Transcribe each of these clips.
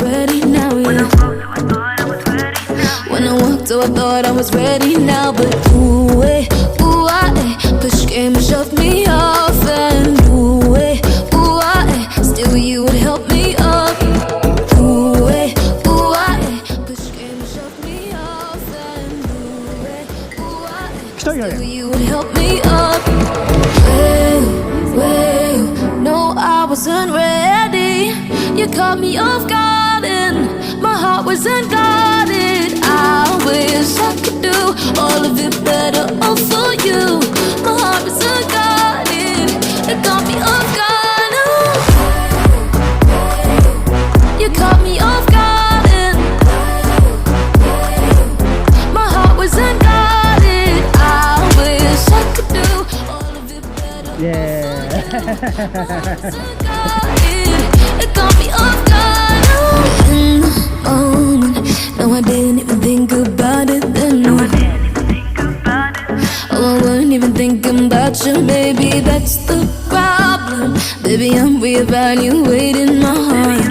Ready now, yeah. When I walked, so I thought I was ready now, but ooh, push came and shoved me off, and ooh, still you would help me up. Ooh, push came and shoved me off, and still you would help me up. Well, no, I wasn't ready. You caught me off guard and my heart was unguarded. I wish I could do all of it better, all for you. My heart was unguarded, it caught me off guard. You caught me off guard and my heart was unguarded. I wish I could do all of it better. Yeah. It got me off guard. In the moment, no, I didn't even think about it then. No, oh, I wasn't even thinking about you. Maybe that's the problem. Baby, I'm reevaluating my heart,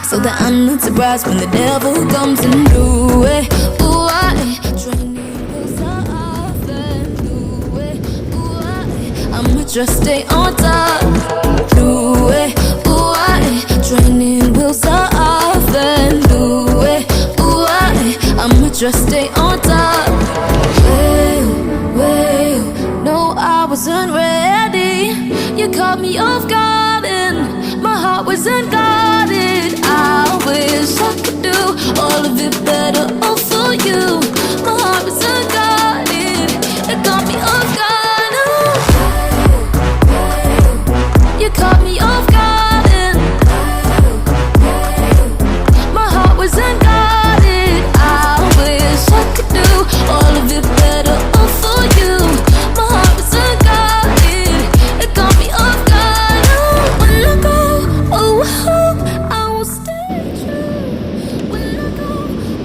so that I'm not surprised when the devil comes and do it. Ooh, I'ma just stay on top. Do it, ooh, training wheels are off and do it, ooh, I'ma just stay on top. Well, no, I wasn't ready. You caught me off guard and my heart was unguarded. I wish I could do all of it better, all for you. My heart was unguarded, it got me off guard. You caught me off guard and my heart was unguarded. I wish I could do all of it better, all for you. My heart was unguarded, it got me off guard. When I go, oh, I hope I will stay true. When I go,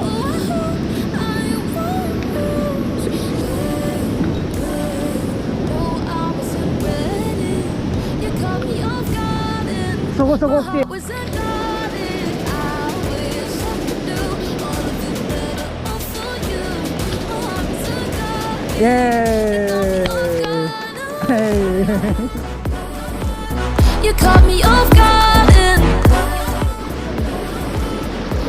oh, I hope I won't lose. No, I wasn't ready. You caught me off guard and So my heart was unguarded. I wish I could do all of it better, all for you. My heart was unguarded. Yay! Hey. You caught me off guard and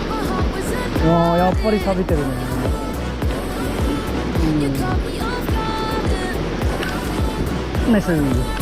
my heart was unguarded. やっぱり錆びてるね。You caught me off guard and ナイス。